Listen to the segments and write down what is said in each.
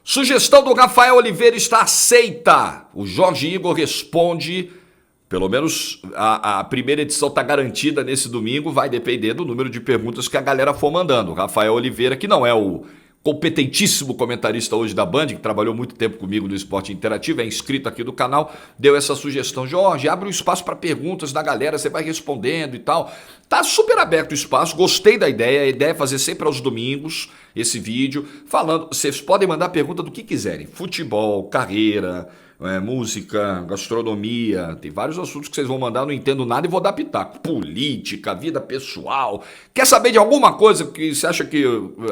Sugestão do Rafael Oliveira está aceita. O Jorge Igor responde, pelo menos a primeira edição está garantida nesse domingo, vai depender do número de perguntas que a galera for mandando. O Rafael Oliveira, que não é o competentíssimo comentarista hoje da Band, que trabalhou muito tempo comigo no Esporte Interativo, é inscrito aqui do canal, deu essa sugestão. Jorge, abre um espaço para perguntas da galera, você vai respondendo e tal. Tá super aberto o espaço, gostei da ideia. A ideia é fazer sempre aos domingos esse vídeo, falando, vocês podem mandar pergunta do que quiserem, futebol, carreira, música, gastronomia, tem vários assuntos que vocês vão mandar, não entendo nada e vou dar pitaco. Política, vida pessoal. Quer saber de alguma coisa que você acha que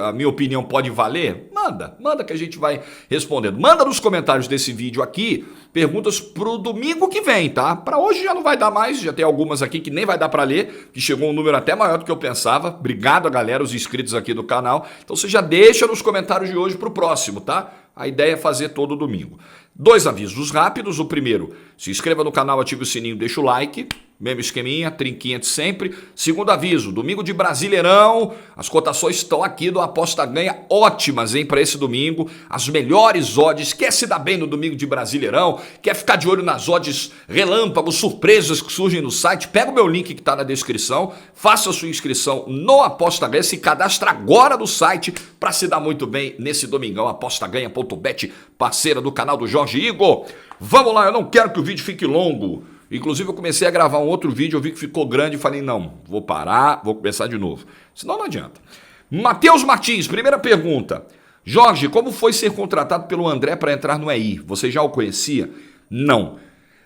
a minha opinião pode valer? Manda que a gente vai respondendo. Manda nos comentários desse vídeo aqui perguntas pro domingo que vem, tá? Para hoje já não vai dar mais, já tem algumas aqui que nem vai dar para ler, que chegou um número até maior do que eu pensava. Obrigado a galera, os inscritos aqui do canal. Então você já deixa nos comentários de hoje pro próximo, tá? A ideia é fazer todo domingo. 2 avisos rápidos. O primeiro, se inscreva no canal, ative o sininho, deixa o like. Mesmo esqueminha, trinquinha de sempre. Segundo aviso, domingo de Brasileirão. As cotações estão aqui do Aposta Ganha ótimas, hein, para esse domingo. As melhores odds. Quer se dar bem no domingo de Brasileirão? Quer ficar de olho nas odds relâmpagos, surpresas que surgem no site? Pega o meu link que está na descrição. Faça a sua inscrição no Aposta Ganha. Se cadastra agora no site para se dar muito bem nesse domingão. apostaganha.bet, parceira do canal do Jorge Igor. Vamos lá, eu não quero que o vídeo fique longo. Inclusive eu comecei a gravar um outro vídeo, eu vi que ficou grande e falei, não, vou parar, vou começar de novo. Senão não adianta. Matheus Martins, primeira pergunta. Jorge, como foi ser contratado pelo André para entrar no EI? Você já o conhecia? Não.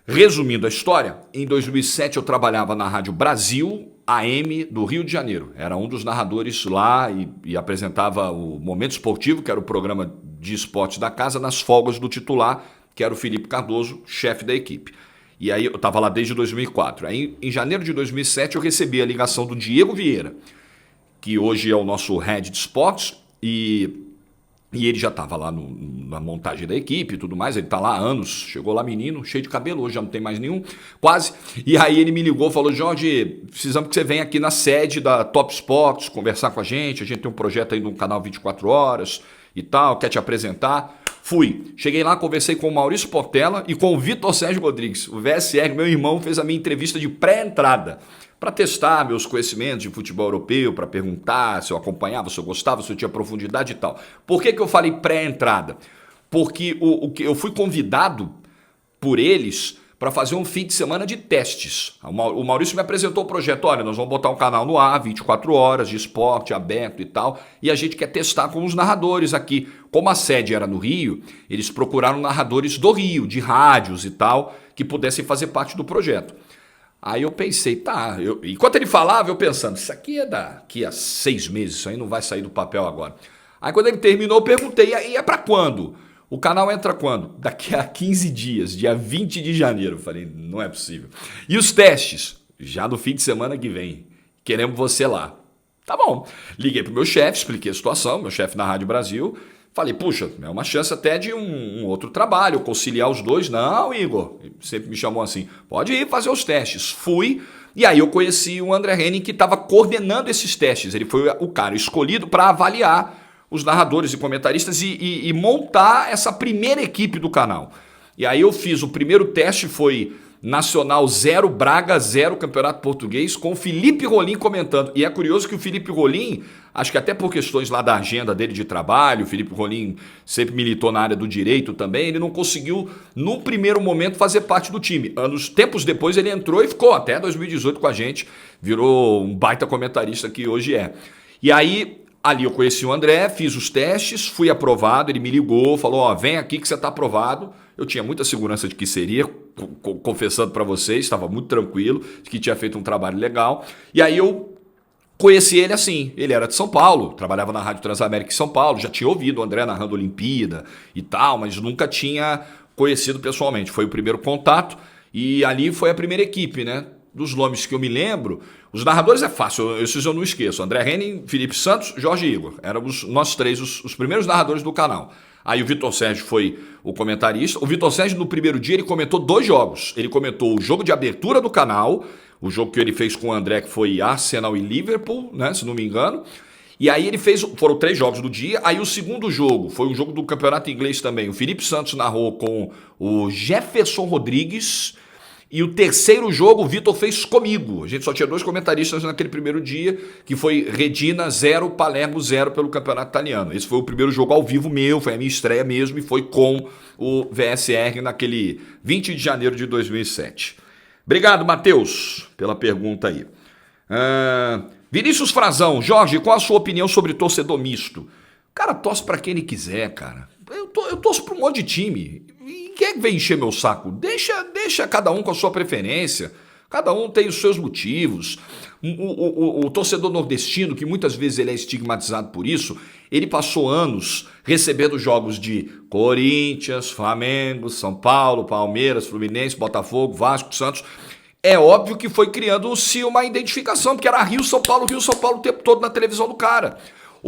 Resumindo a história, em 2007 eu trabalhava na Rádio Brasil AM do Rio de Janeiro. Era um dos narradores lá e apresentava o Momento Esportivo, que era o programa de esportes da casa, nas folgas do titular, que era o Felipe Cardoso, chefe da equipe. E aí eu estava lá desde 2004. Aí em janeiro de 2007 eu recebi a ligação do Diego Vieira, que hoje é o nosso head de esportes, e ele já estava lá na montagem da equipe e tudo mais. Ele está lá há anos, chegou lá menino, cheio de cabelo, hoje já não tem mais nenhum, quase. E aí ele me ligou e falou, Jorge, precisamos que você venha aqui na sede da Top Sports conversar com a gente tem um projeto aí no canal 24 horas e tal, quer te apresentar. Fui. Cheguei lá, conversei com o Maurício Portela e com o Vitor Sérgio Rodrigues. O VSR, meu irmão, fez a minha entrevista de pré-entrada para testar meus conhecimentos de futebol europeu, para perguntar se eu acompanhava, se eu gostava, se eu tinha profundidade e tal. Por que eu falei pré-entrada? Porque eu fui convidado por eles para fazer um fim de semana de testes. O Maurício me apresentou o projeto, olha, nós vamos botar um canal no ar, 24 horas de esporte aberto e tal, e a gente quer testar com os narradores aqui. Como a sede era no Rio, eles procuraram narradores do Rio, de rádios e tal, que pudessem fazer parte do projeto. Aí eu pensei, tá, enquanto ele falava, eu pensando, isso aqui é daqui a 6 meses, isso aí não vai sair do papel agora. Aí quando ele terminou, eu perguntei, e é para quando? O canal entra quando? Daqui a 15 dias, dia 20 de janeiro. Eu falei, não é possível. E os testes? Já no fim de semana que vem. Queremos você lá. Tá bom. Liguei pro meu chefe, expliquei a situação, meu chefe na Rádio Brasil. Falei, puxa, é uma chance até de um outro trabalho, conciliar os dois. Não, Igor, ele sempre me chamou assim, pode ir fazer os testes. Fui, e aí eu conheci o André Henning, que estava coordenando esses testes. Ele foi o cara escolhido para avaliar os narradores e comentaristas e montar essa primeira equipe do canal. E aí eu fiz, o primeiro teste foi Nacional 0, Braga 0, Campeonato Português, com o Felipe Rolim comentando. E é curioso que o Felipe Rolim, acho que até por questões lá da agenda dele de trabalho, o Felipe Rolim sempre militou na área do direito também, ele não conseguiu, no primeiro momento, fazer parte do time. Tempos depois ele entrou e ficou até 2018 com a gente, virou um baita comentarista que hoje é. E aí, ali eu conheci o André, fiz os testes, fui aprovado, ele me ligou, falou, vem aqui que você está aprovado. Eu tinha muita segurança de que seria, confessando para vocês, estava muito tranquilo, de que tinha feito um trabalho legal. E aí eu conheci ele assim, ele era de São Paulo, trabalhava na Rádio Transamérica em São Paulo, já tinha ouvido o André narrando Olimpíada e tal, mas nunca tinha conhecido pessoalmente. Foi o primeiro contato e ali foi a primeira equipe, né? Dos nomes que eu me lembro, os narradores é fácil, esses eu não esqueço. André Henning, Felipe Santos, Jorge Igor. Éramos nós três os primeiros narradores do canal. Aí o Vitor Sérgio foi o comentarista. O Vitor Sérgio, no primeiro dia, ele comentou 2 jogos. Ele comentou o jogo de abertura do canal, o jogo que ele fez com o André, que foi Arsenal e Liverpool, né, se não me engano. E aí ele fez, foram 3 jogos do dia, aí o segundo jogo foi um jogo do campeonato inglês também. O Felipe Santos narrou com o Jefferson Rodrigues. E o terceiro jogo o Vitor fez comigo. A gente só tinha 2 comentaristas naquele primeiro dia, que foi Redina 0, Palermo 0 pelo campeonato italiano. Esse foi o primeiro jogo ao vivo meu, foi a minha estreia mesmo, e foi com o VSR naquele 20 de janeiro de 2007. Obrigado, Matheus, pela pergunta aí. Vinícius Frazão, Jorge, qual a sua opinião sobre torcedor misto? Cara, torce pra quem ele quiser, cara. Eu torço pra um monte de time. E quem é que vem encher meu saco? Deixa cada um com a sua preferência. Cada um tem os seus motivos. O torcedor nordestino, que muitas vezes ele é estigmatizado por isso, ele passou anos recebendo jogos de Corinthians, Flamengo, São Paulo, Palmeiras, Fluminense, Botafogo, Vasco, Santos. É óbvio que foi criando-se uma identificação, porque era Rio, São Paulo o tempo todo na televisão do cara.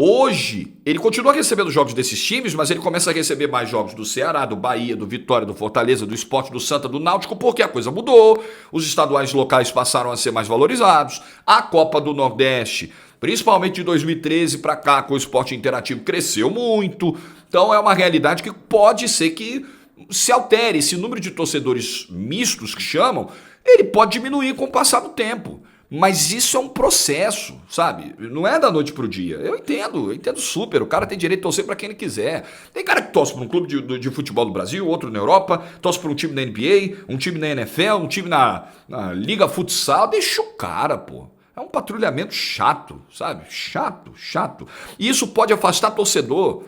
Hoje, ele continua recebendo jogos desses times, mas ele começa a receber mais jogos do Ceará, do Bahia, do Vitória, do Fortaleza, do Sport, do Santa, do Náutico, porque a coisa mudou, os estaduais locais passaram a ser mais valorizados, a Copa do Nordeste, principalmente de 2013 para cá, com o esporte interativo, cresceu muito. Então é uma realidade que pode ser que se altere. Esse número de torcedores mistos que chamam, ele pode diminuir com o passar do tempo. Mas isso é um processo, sabe? Não é da noite pro dia. Eu entendo super. O cara tem direito de torcer para quem ele quiser. Tem cara que torce para um clube de futebol do Brasil, outro na Europa, torce para um time da NBA, um time na NFL, um time na Liga Futsal. Deixa o cara, pô. É um patrulhamento chato, sabe? Chato. E isso pode afastar torcedor.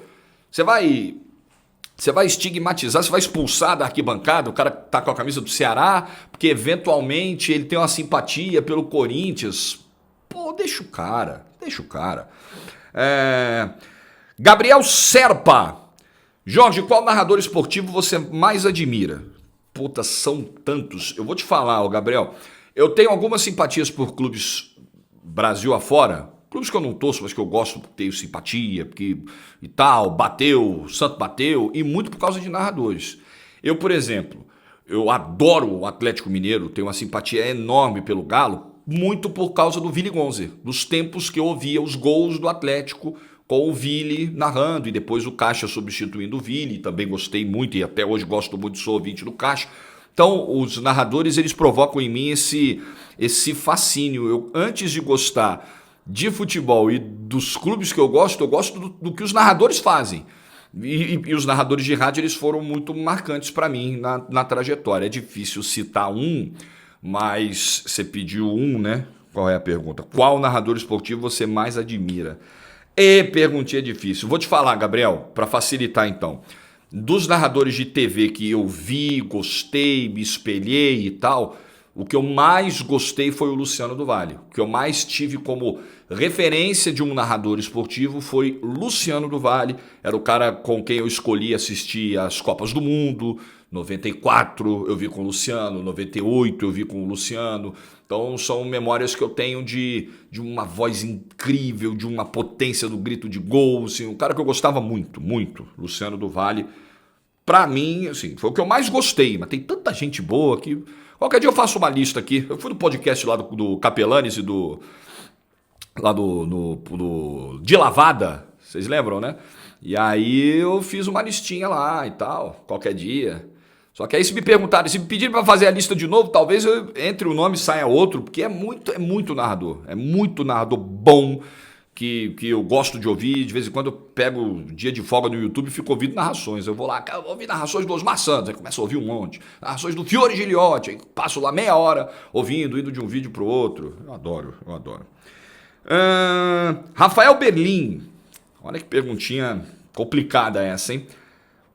Você vai estigmatizar, você vai expulsar da arquibancada o cara que tá com a camisa do Ceará, porque eventualmente ele tem uma simpatia pelo Corinthians. Pô, deixa o cara. Gabriel Serpa. Jorge, qual narrador esportivo você mais admira? Puta, são tantos. Eu vou te falar, Gabriel. Eu tenho algumas simpatias por clubes Brasil afora. Clubes que eu não torço, mas que eu gosto, tenho simpatia, porque e tal, bateu, o Santo bateu, e muito por causa de narradores. Eu, por exemplo, eu adoro o Atlético Mineiro, tenho uma simpatia enorme pelo Galo, muito por causa do Willy Gonzer, dos tempos que eu ouvia os gols do Atlético com o Willy narrando, e depois o Caixa substituindo o Willy, também gostei muito, e até hoje gosto muito, sou ouvinte do Caixa. Então, os narradores, eles provocam em mim esse fascínio. Eu, antes de gostar de futebol e dos clubes que eu gosto do que os narradores fazem. E os narradores de rádio, eles foram muito marcantes para mim na trajetória. É difícil citar um, mas você pediu um, né? Qual é a pergunta? Qual narrador esportivo você mais admira? Perguntinha difícil. Vou te falar, Gabriel, para facilitar então. Dos narradores de TV que eu vi, gostei, me espelhei e tal, o que eu mais gostei foi o Luciano do Vale. O que eu mais tive como referência de um narrador esportivo foi Luciano do Vale. Era o cara com quem eu escolhi assistir as Copas do Mundo. 94 eu vi com o Luciano, 98 eu vi com o Luciano. Então são memórias que eu tenho de uma voz incrível, de uma potência do grito de gol. Assim, um cara que eu gostava muito, Luciano do Vale. Pra mim, assim, foi o que eu mais gostei, mas tem tanta gente boa que... Qualquer dia eu faço uma lista aqui. Eu fui no podcast lá do Capelanes e lá do De Lavada, vocês lembram, né? E aí eu fiz uma listinha lá e tal, qualquer dia. Só que aí se me pedirem pra fazer a lista de novo, talvez entre o nome saia outro, porque é muito narrador. É muito narrador bom, que eu gosto de ouvir. De vez em quando eu pego dia de folga no YouTube e fico ouvindo narrações. Eu vou lá, eu vou ouvir narrações do Osmar Santos, aí começo a ouvir um monte. Narrações do Fiore Giliotti, aí passo lá meia hora ouvindo, indo de um vídeo pro outro. Eu adoro. Rafael Berlim. Olha que perguntinha complicada essa, hein?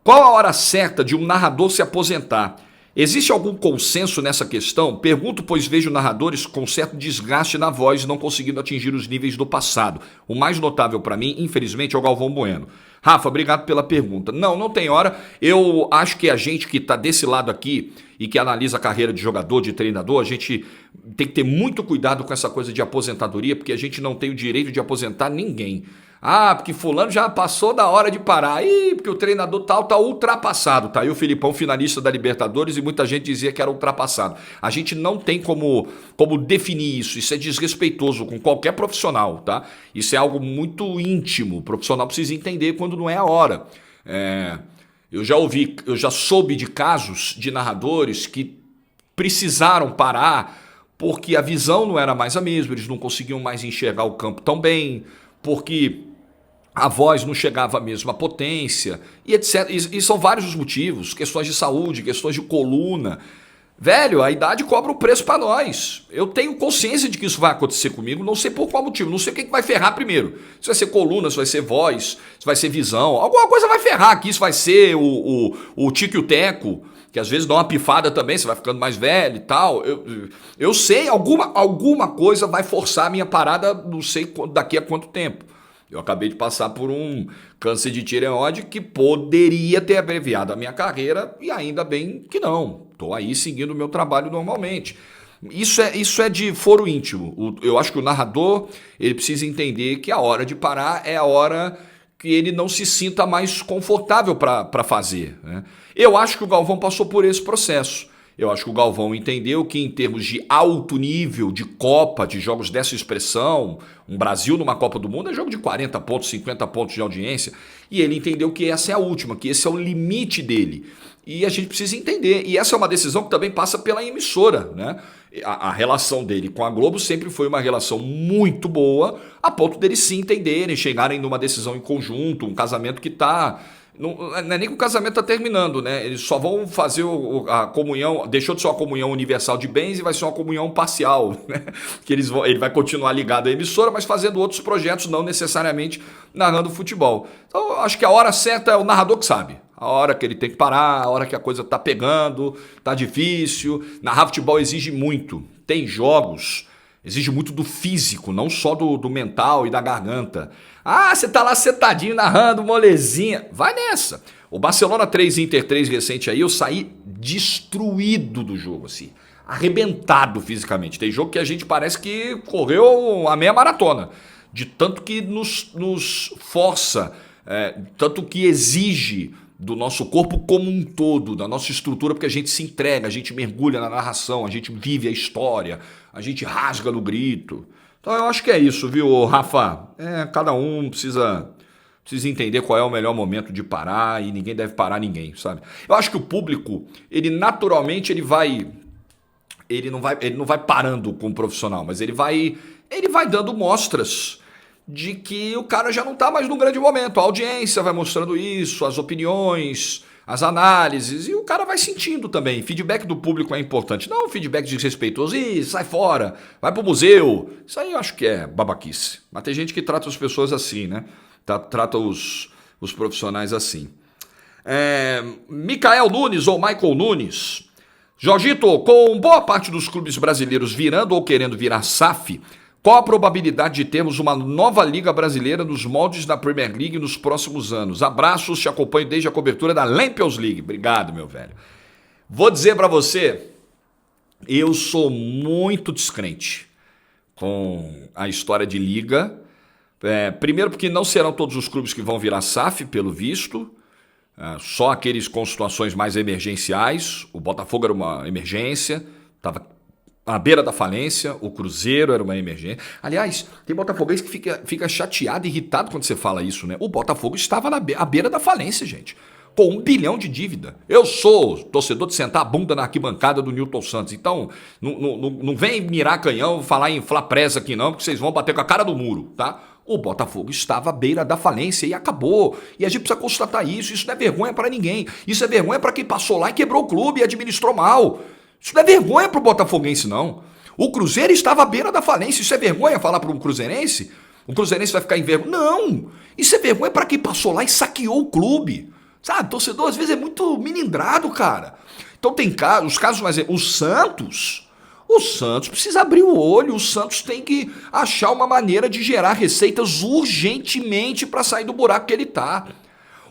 Qual a hora certa de um narrador se aposentar? Existe algum consenso nessa questão? Pergunto, pois vejo narradores com certo desgaste na voz, não conseguindo atingir os níveis do passado. O mais notável para mim, infelizmente, é o Galvão Bueno. Rafa, obrigado pela pergunta. Não tem hora. Eu acho que a gente que está desse lado aqui e que analisa a carreira de jogador, de treinador, a gente tem que ter muito cuidado com essa coisa de aposentadoria, porque a gente não tem o direito de aposentar ninguém. Ah, porque fulano já passou da hora de parar. Ih, porque o treinador tal tá ultrapassado. Tá aí o Filipão, finalista da Libertadores, e muita gente dizia que era ultrapassado. A gente não tem como definir isso. Isso é desrespeitoso com qualquer profissional, tá? Isso é algo muito íntimo. O profissional precisa entender quando não é a hora. Eu já soube de casos de narradores que precisaram parar porque a visão não era mais a mesma, eles não conseguiam mais enxergar o campo tão bem, porque a voz não chegava à mesma potência, e etc. E são vários os motivos, questões de saúde, questões de coluna. Velho, a idade cobra o preço para nós. Eu tenho consciência de que isso vai acontecer comigo, não sei por qual motivo, não sei o que vai ferrar primeiro. Se vai ser coluna, se vai ser voz, se vai ser visão, alguma coisa vai ferrar aqui, se vai ser o tico e o teco, que às vezes dá uma pifada também, você vai ficando mais velho e tal. Eu sei, alguma coisa vai forçar a minha parada, não sei daqui a quanto tempo. Eu acabei de passar por um câncer de tireoide que poderia ter abreviado a minha carreira e ainda bem que não. Estou aí seguindo o meu trabalho normalmente. Isso é de foro íntimo. Eu acho que o narrador ele precisa entender que a hora de parar é a hora que ele não se sinta mais confortável para fazer, né? Eu acho que o Galvão passou por esse processo. Eu acho que o Galvão entendeu que em termos de alto nível, de Copa, de jogos dessa expressão, um Brasil numa Copa do Mundo é jogo de 40 pontos, 50 pontos de audiência, e ele entendeu que essa é a última, que esse é o limite dele. E a gente precisa entender, e essa é uma decisão que também passa pela emissora, né? A relação dele com a Globo sempre foi uma relação muito boa, a ponto deles se entenderem, chegarem numa decisão em conjunto, um casamento que está... Não é nem que o casamento está terminando, né? Eles só vão fazer a comunhão, deixou de ser uma comunhão universal de bens e vai ser uma comunhão parcial, né? Que ele vai continuar ligado à emissora, mas fazendo outros projetos, não necessariamente narrando futebol. Então, acho que a hora certa é o narrador que sabe. A hora que ele tem que parar, a hora que a coisa tá pegando, tá difícil. Narrar futebol exige muito. Tem jogos, exige muito do físico, não só do mental e da garganta. Ah, você tá lá sentadinho narrando, molezinha. Vai nessa. O Barcelona 3, Inter 3 recente aí, eu saí destruído do jogo, assim. Arrebentado fisicamente. Tem jogo que a gente parece que correu a meia maratona. De tanto que nos força, tanto que exige do nosso corpo como um todo, da nossa estrutura, porque a gente se entrega, a gente mergulha na narração, a gente vive a história, a gente rasga no grito. Então eu acho que é isso, viu, Rafa? Cada um precisa entender qual é o melhor momento de parar e ninguém deve parar ninguém, sabe? Eu acho que o público, ele naturalmente, ele não vai parando com o profissional, mas ele vai dando mostras de que o cara já não está mais num grande momento. A audiência vai mostrando isso, as opiniões, as análises, e o cara vai sentindo também. Feedback do público é importante. Não feedback desrespeitoso, sai fora, vai pro museu. Isso aí eu acho que é babaquice. Mas tem gente que trata as pessoas assim, né? Trata os profissionais assim. Michael Nunes ou Michael Nunes. Jorgito, com boa parte dos clubes brasileiros virando ou querendo virar SAF, qual a probabilidade de termos uma nova Liga Brasileira nos moldes da Premier League nos próximos anos? Abraços, te acompanho desde a cobertura da Lampions League. Obrigado, meu velho. Vou dizer pra você, eu sou muito descrente com a história de Liga. Primeiro porque não serão todos os clubes que vão virar SAF, pelo visto. Só aqueles com situações mais emergenciais. O Botafogo era uma emergência, estava à beira da falência, o Cruzeiro era uma emergência. Aliás, tem botafoguense que fica chateado, irritado quando você fala isso, né? O Botafogo estava à beira da falência, gente. Com 1 bilhão de dívida. Eu sou torcedor de sentar a bunda na arquibancada do Newton Santos. Então, não vem mirar canhão, falar em inflar presa aqui não, porque vocês vão bater com a cara do muro, tá? O Botafogo estava à beira da falência e acabou. E a gente precisa constatar isso. Isso não é vergonha para ninguém. Isso é vergonha para quem passou lá e quebrou o clube e administrou mal. Isso não é vergonha pro botafoguense, não. O Cruzeiro estava à beira da falência. Isso é vergonha falar para um cruzeirense? O cruzeirense vai ficar em vergonha? Não! Isso é vergonha para quem passou lá e saqueou o clube. Sabe, torcedor às vezes é muito melindrado, cara. Então tem os casos mais... O Santos precisa abrir o olho. O Santos tem que achar uma maneira de gerar receitas urgentemente para sair do buraco que ele tá.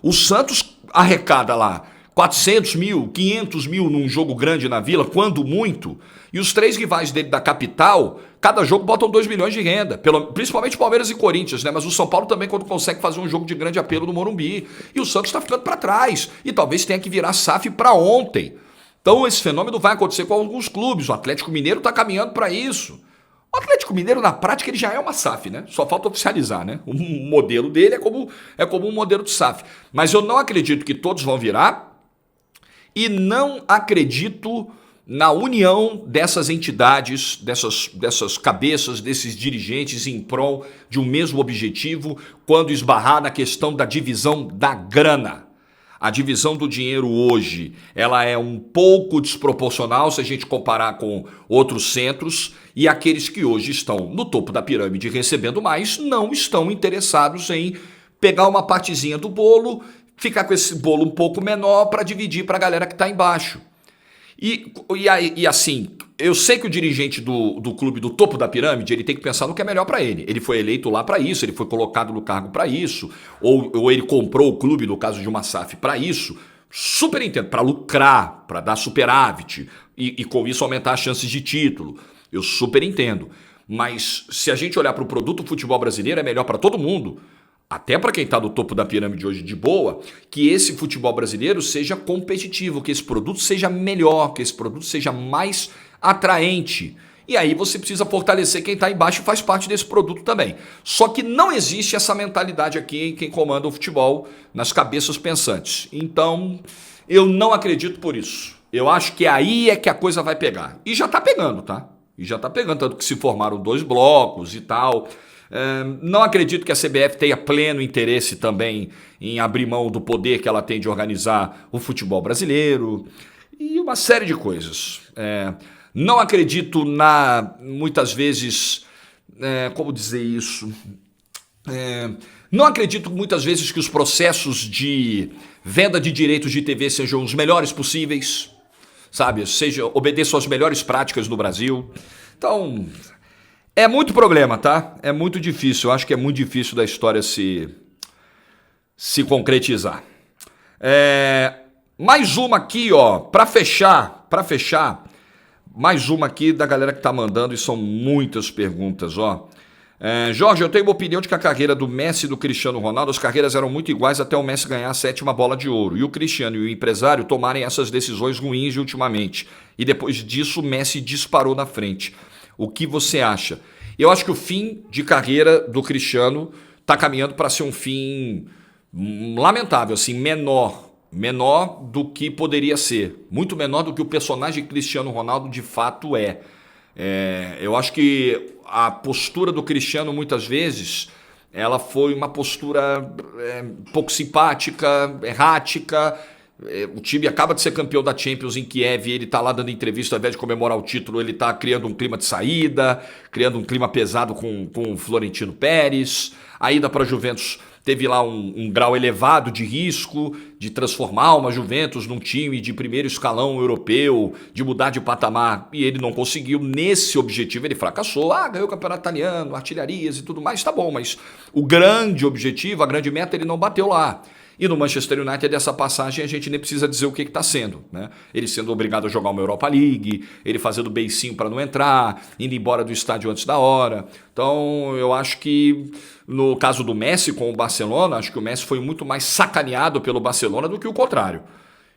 O Santos arrecada lá 400 mil, 500 mil num jogo grande na Vila, quando muito. E os 3 rivais dele da capital, cada jogo botam 2 milhões de renda. Principalmente Palmeiras e Corinthians, né? Mas o São Paulo também, quando consegue fazer um jogo de grande apelo no Morumbi. E o Santos está ficando para trás. E talvez tenha que virar SAF para ontem. Então esse fenômeno vai acontecer com alguns clubes. O Atlético Mineiro está caminhando para isso. O Atlético Mineiro, na prática, ele já é uma SAF, né? Só falta oficializar, né? O modelo dele é como um modelo de SAF. Mas eu não acredito que todos vão virar e não acredito na união dessas entidades, dessas cabeças, desses dirigentes em prol de um mesmo objetivo quando esbarrar na questão da divisão da grana. A divisão do dinheiro hoje, ela é um pouco desproporcional se a gente comparar com outros centros, e aqueles que hoje estão no topo da pirâmide recebendo mais não estão interessados em pegar uma partezinha do bolo, ficar com esse bolo um pouco menor para dividir para a galera que está embaixo. E assim, eu sei que o dirigente do clube do topo da pirâmide, ele tem que pensar no que é melhor para ele. Ele foi eleito lá para isso, ele foi colocado no cargo para isso, ou ele comprou o clube, no caso de uma SAF, para isso. Super entendo, para lucrar, para dar superávit e com isso aumentar as chances de título. Eu super entendo. Mas se a gente olhar para o produto futebol brasileiro, é melhor para todo mundo. Até para quem está no topo da pirâmide hoje de boa, que esse futebol brasileiro seja competitivo, que esse produto seja melhor, que esse produto seja mais atraente. E aí você precisa fortalecer quem está embaixo e faz parte desse produto também. Só que não existe essa mentalidade aqui em quem comanda o futebol, nas cabeças pensantes. Então, eu não acredito por isso. Eu acho que aí é que a coisa vai pegar. E já está pegando, tá? E já está pegando, tanto que se formaram 2 blocos e tal. Não acredito que a CBF tenha pleno interesse também em abrir mão do poder que ela tem de organizar o futebol brasileiro e uma série de coisas. Não acredito muitas vezes, como dizer isso? Não acredito muitas vezes que os processos de venda de direitos de TV sejam os melhores possíveis, sabe? Obedeçam às melhores práticas no Brasil. Então, é muito problema, tá? É muito difícil. Eu acho que é muito difícil da história se concretizar. Mais uma aqui, ó, para fechar, mais uma aqui da galera que tá mandando, e são muitas perguntas, ó. Jorge, eu tenho uma opinião de que a carreira do Messi e do Cristiano Ronaldo, as carreiras eram muito iguais até o Messi ganhar a 7ª bola de ouro, e o Cristiano e o empresário tomarem essas decisões ruins ultimamente. E depois disso, o Messi disparou na frente. O que você acha? Eu acho que o fim de carreira do Cristiano está caminhando para ser um fim lamentável, assim, menor do que poderia ser, muito menor do que o personagem Cristiano Ronaldo de fato é. Eu acho que a postura do Cristiano muitas vezes ela foi uma postura pouco simpática, errática. O time acaba de ser campeão da Champions em Kiev e ele está lá dando entrevista, ao invés de comemorar o título, ele está criando um clima de saída, criando um clima pesado com o Florentino Pérez. A ida para a Juventus teve lá um grau elevado de risco de transformar uma Juventus num time de primeiro escalão europeu, de mudar de patamar, e ele não conseguiu. Nesse objetivo ele fracassou. Ganhou o campeonato italiano, artilharias e tudo mais, tá bom, mas o grande objetivo, a grande meta, ele não bateu lá. E no Manchester United, dessa passagem, a gente nem precisa dizer o que está sendo, né? Ele sendo obrigado a jogar uma Europa League, ele fazendo beicinho para não entrar, indo embora do estádio antes da hora. Então, eu acho que no caso do Messi com o Barcelona, acho que o Messi foi muito mais sacaneado pelo Barcelona do que o contrário.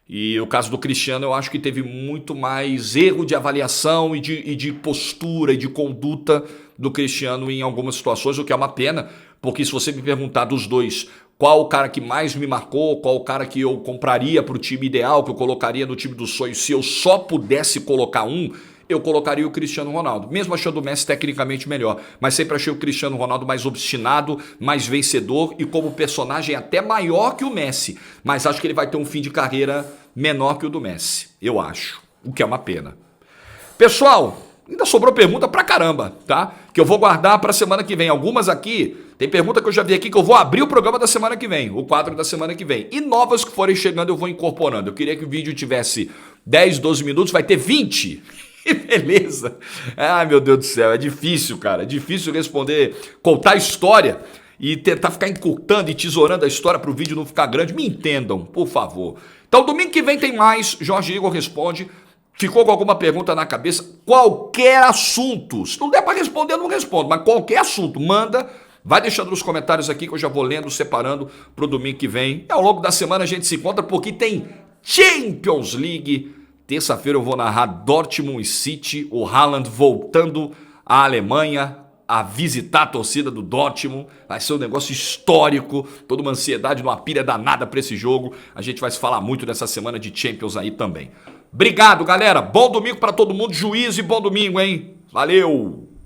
E o caso do Cristiano, eu acho que teve muito mais erro de avaliação e de postura e de conduta do Cristiano em algumas situações, o que é uma pena, porque se você me perguntar dos dois, qual o cara que mais me marcou, qual o cara que eu compraria para o time ideal, que eu colocaria no time dos sonhos, se eu só pudesse colocar um, eu colocaria o Cristiano Ronaldo, mesmo achando o Messi tecnicamente melhor, mas sempre achei o Cristiano Ronaldo mais obstinado, mais vencedor e como personagem até maior que o Messi, mas acho que ele vai ter um fim de carreira menor que o do Messi, eu acho, o que é uma pena. Pessoal, ainda sobrou pergunta pra caramba, tá? Que eu vou guardar pra semana que vem. Algumas aqui, tem pergunta que eu já vi aqui que eu vou abrir o programa da semana que vem, o quadro da semana que vem. E novas que forem chegando eu vou incorporando. Eu queria que o vídeo tivesse 10, 12 minutos, vai ter 20. Que beleza. Ai, meu Deus do céu, é difícil, cara. É difícil responder, contar história e tentar ficar encurtando e tesourando a história para o vídeo não ficar grande. Me entendam, por favor. Então, domingo que vem tem mais. Jorge Igor responde. Ficou com alguma pergunta na cabeça? Qualquer assunto. Se não der para responder, eu não respondo. Mas qualquer assunto, manda. Vai deixando nos comentários aqui que eu já vou lendo, separando para o domingo que vem. E ao longo da semana a gente se encontra porque tem Champions League. Terça-feira eu vou narrar Dortmund e City. O Haaland voltando à Alemanha a visitar a torcida do Dortmund. Vai ser um negócio histórico, toda uma ansiedade, uma pilha danada para esse jogo. A gente vai se falar muito dessa semana de Champions aí também. Obrigado, galera. Bom domingo para todo mundo. Juízo e bom domingo, hein? Valeu!